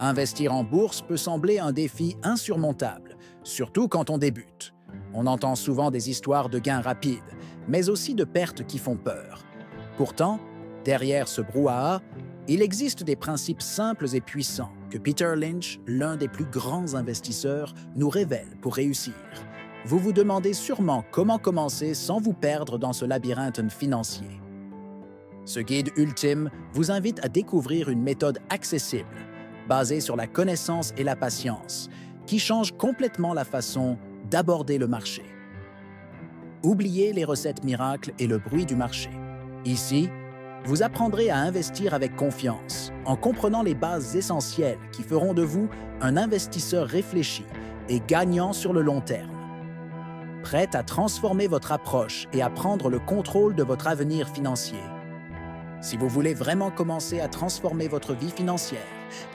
Investir en bourse peut sembler un défi insurmontable, surtout quand on débute. On entend souvent des histoires de gains rapides, mais aussi de pertes qui font peur. Pourtant, derrière ce brouhaha, il existe des principes simples et puissants que Peter Lynch, l'un des plus grands investisseurs, nous révèle pour réussir. Vous vous demandez sûrement comment commencer sans vous perdre dans ce labyrinthe financier. Ce guide ultime vous invite à découvrir une méthode accessible, basée sur la connaissance et la patience, qui change complètement la façon d'aborder le marché. Oubliez les recettes miracles et le bruit du marché. Ici, vous apprendrez à investir avec confiance, en comprenant les bases essentielles qui feront de vous un investisseur réfléchi et gagnant sur le long terme. Prête à transformer votre approche et à prendre le contrôle de votre avenir financier. Si vous voulez vraiment commencer à transformer votre vie financière,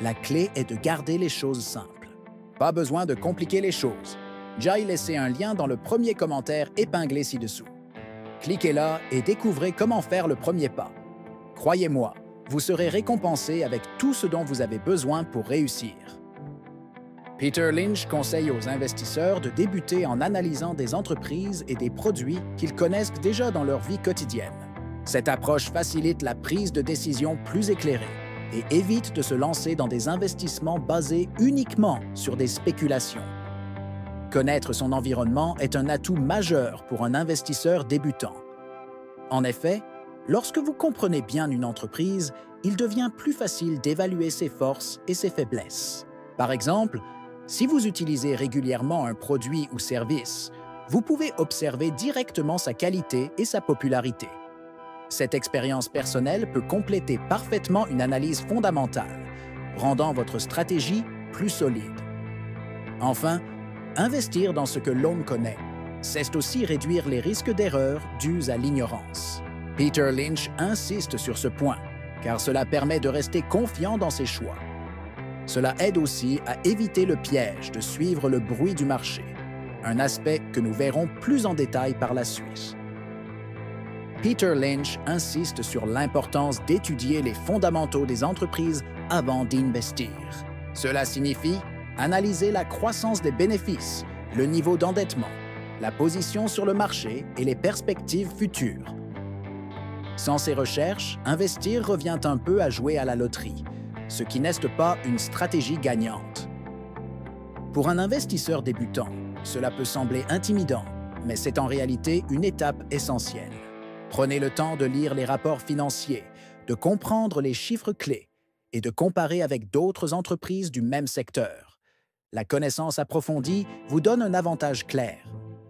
la clé est de garder les choses simples. Pas besoin de compliquer les choses. J'ai laissé un lien dans le premier commentaire épinglé ci-dessous. Cliquez là et découvrez comment faire le premier pas. Croyez-moi, vous serez récompensé avec tout ce dont vous avez besoin pour réussir. Peter Lynch conseille aux investisseurs de débuter en analysant des entreprises et des produits qu'ils connaissent déjà dans leur vie quotidienne. Cette approche facilite la prise de décision plus éclairée et évite de se lancer dans des investissements basés uniquement sur des spéculations. Connaître son environnement est un atout majeur pour un investisseur débutant. En effet, lorsque vous comprenez bien une entreprise, il devient plus facile d'évaluer ses forces et ses faiblesses. Par exemple, si vous utilisez régulièrement un produit ou service, vous pouvez observer directement sa qualité et sa popularité. Cette expérience personnelle peut compléter parfaitement une analyse fondamentale, rendant votre stratégie plus solide. Enfin, investir dans ce que l'on connaît, c'est aussi réduire les risques d'erreurs dus à l'ignorance. Peter Lynch insiste sur ce point, car cela permet de rester confiant dans ses choix. Cela aide aussi à éviter le piège de suivre le bruit du marché, un aspect que nous verrons plus en détail par la suite. Peter Lynch insiste sur l'importance d'étudier les fondamentaux des entreprises avant d'investir. Cela signifie analyser la croissance des bénéfices, le niveau d'endettement, la position sur le marché et les perspectives futures. Sans ces recherches, investir revient un peu à jouer à la loterie, ce qui n'est pas une stratégie gagnante. Pour un investisseur débutant, cela peut sembler intimidant, mais c'est en réalité une étape essentielle. Prenez le temps de lire les rapports financiers, de comprendre les chiffres clés et de comparer avec d'autres entreprises du même secteur. La connaissance approfondie vous donne un avantage clair.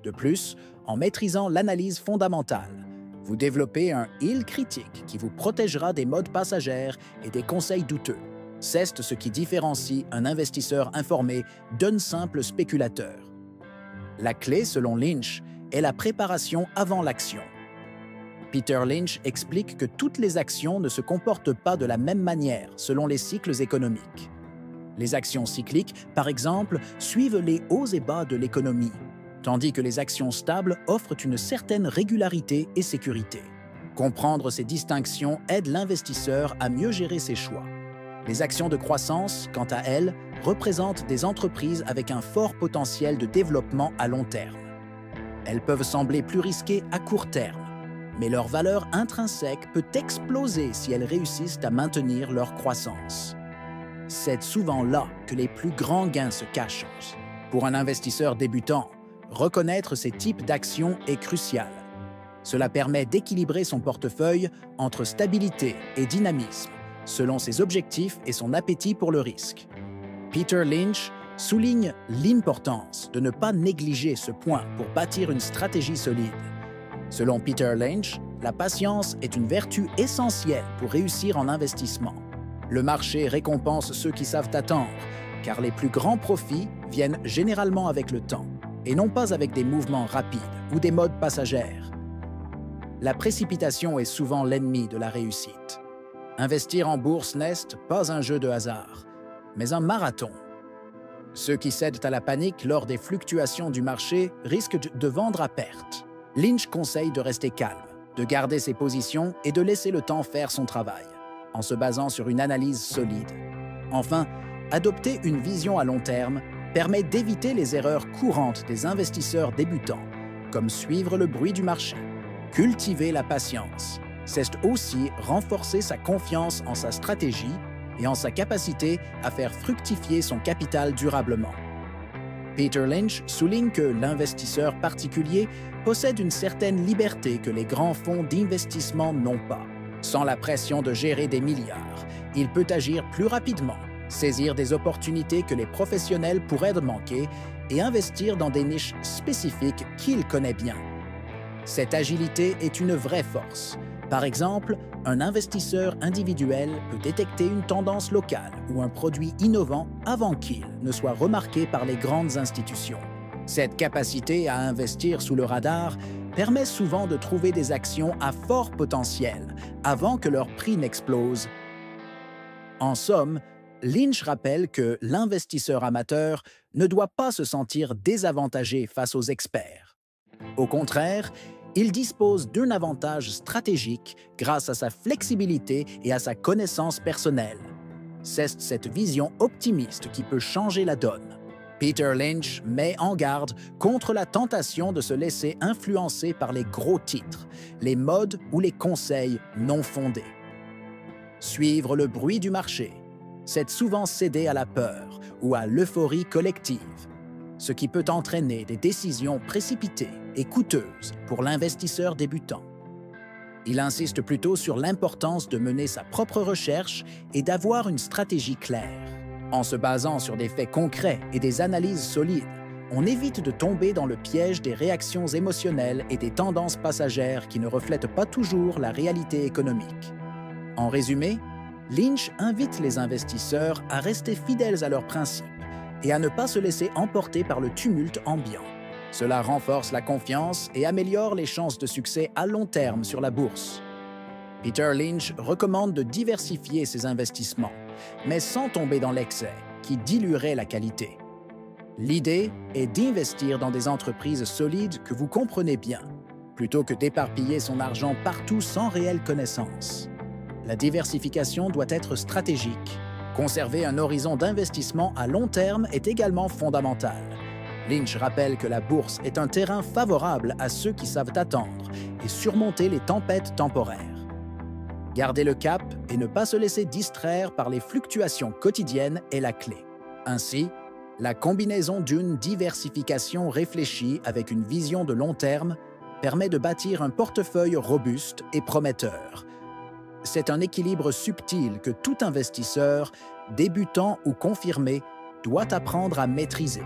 De plus, en maîtrisant l'analyse fondamentale, vous développez un « il » critique qui vous protégera des modes passagères et des conseils douteux. C'est ce qui différencie un investisseur informé d'un simple spéculateur. La clé, selon Lynch, est la préparation avant l'action. Peter Lynch explique que toutes les actions ne se comportent pas de la même manière selon les cycles économiques. Les actions cycliques, par exemple, suivent les hauts et bas de l'économie, tandis que les actions stables offrent une certaine régularité et sécurité. Comprendre ces distinctions aide l'investisseur à mieux gérer ses choix. Les actions de croissance, quant à elles, représentent des entreprises avec un fort potentiel de développement à long terme. Elles peuvent sembler plus risquées à court terme, mais leur valeur intrinsèque peut exploser si elles réussissent à maintenir leur croissance. C'est souvent là que les plus grands gains se cachent. Pour un investisseur débutant, reconnaître ces types d'actions est crucial. Cela permet d'équilibrer son portefeuille entre stabilité et dynamisme, selon ses objectifs et son appétit pour le risque. Peter Lynch souligne l'importance de ne pas négliger ce point pour bâtir une stratégie solide. Selon Peter Lynch, la patience est une vertu essentielle pour réussir en investissement. Le marché récompense ceux qui savent attendre, car les plus grands profits viennent généralement avec le temps, et non pas avec des mouvements rapides ou des modes passagères. La précipitation est souvent l'ennemi de la réussite. Investir en bourse n'est pas un jeu de hasard, mais un marathon. Ceux qui cèdent à la panique lors des fluctuations du marché risquent de vendre à perte. Lynch conseille de rester calme, de garder ses positions et de laisser le temps faire son travail, en se basant sur une analyse solide. Enfin, Adopter une vision à long terme permet d'éviter les erreurs courantes des investisseurs débutants, comme suivre le bruit du marché. Cultiver la patience, c'est aussi renforcer sa confiance en sa stratégie et en sa capacité à faire fructifier son capital durablement. Peter Lynch souligne que l'investisseur particulier possède une certaine liberté que les grands fonds d'investissement n'ont pas. Sans la pression de gérer des milliards, il peut agir plus rapidement, saisir des opportunités que les professionnels pourraient manquer et investir dans des niches spécifiques qu'il connaît bien. Cette agilité est une vraie force. Par exemple, un investisseur individuel peut détecter une tendance locale ou un produit innovant avant qu'il ne soit remarqué par les grandes institutions. Cette capacité à investir sous le radar permet souvent de trouver des actions à fort potentiel avant que leur prix n'explose. En somme, Lynch rappelle que l'investisseur amateur ne doit pas se sentir désavantagé face aux experts. Au contraire, il dispose d'un avantage stratégique grâce à sa flexibilité et à sa connaissance personnelle. C'est cette vision optimiste qui peut changer la donne. Peter Lynch met en garde contre la tentation de se laisser influencer par les gros titres, les modes ou les conseils non fondés. Suivre le bruit du marché, c'est souvent céder à la peur ou à l'euphorie collective, ce qui peut entraîner des décisions précipitées et coûteuses pour l'investisseur débutant. Il insiste plutôt sur l'importance de mener sa propre recherche et d'avoir une stratégie claire. En se basant sur des faits concrets et des analyses solides, on évite de tomber dans le piège des réactions émotionnelles et des tendances passagères qui ne reflètent pas toujours la réalité économique. En résumé, Lynch invite les investisseurs à rester fidèles à leurs principes et à ne pas se laisser emporter par le tumulte ambiant. Cela renforce la confiance et améliore les chances de succès à long terme sur la bourse. Peter Lynch recommande de diversifier ses investissements, mais sans tomber dans l'excès, qui diluerait la qualité. L'idée est d'investir dans des entreprises solides que vous comprenez bien, plutôt que d'éparpiller son argent partout sans réelle connaissance. La diversification doit être stratégique. Conserver un horizon d'investissement à long terme est également fondamental. Lynch rappelle que la bourse est un terrain favorable à ceux qui savent attendre et surmonter les tempêtes temporaires. Garder le cap et ne pas se laisser distraire par les fluctuations quotidiennes est la clé. Ainsi, la combinaison d'une diversification réfléchie avec une vision de long terme permet de bâtir un portefeuille robuste et prometteur. C'est un équilibre subtil que tout investisseur, débutant ou confirmé, doit apprendre à maîtriser.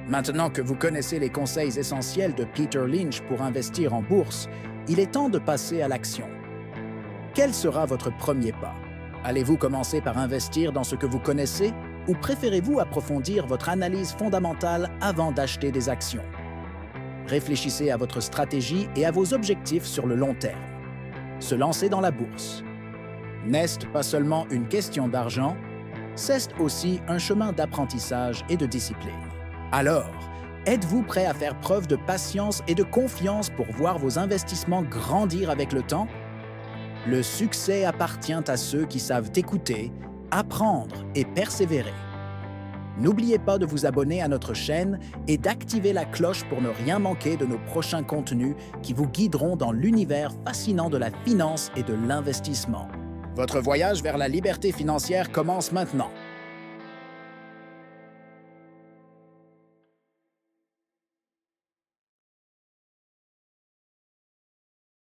Maintenant que vous connaissez les conseils essentiels de Peter Lynch pour investir en bourse, il est temps de passer à l'action. Quel sera votre premier pas? Allez-vous commencer par investir dans ce que vous connaissez ou préférez-vous approfondir votre analyse fondamentale avant d'acheter des actions? Réfléchissez à votre stratégie et à vos objectifs sur le long terme. Se lancer dans la bourse n'est pas seulement une question d'argent, c'est aussi un chemin d'apprentissage et de discipline. Alors, êtes-vous prêt à faire preuve de patience et de confiance pour voir vos investissements grandir avec le temps? Le succès appartient à ceux qui savent écouter, apprendre et persévérer. N'oubliez pas de vous abonner à notre chaîne et d'activer la cloche pour ne rien manquer de nos prochains contenus qui vous guideront dans l'univers fascinant de la finance et de l'investissement. Votre voyage vers la liberté financière commence maintenant.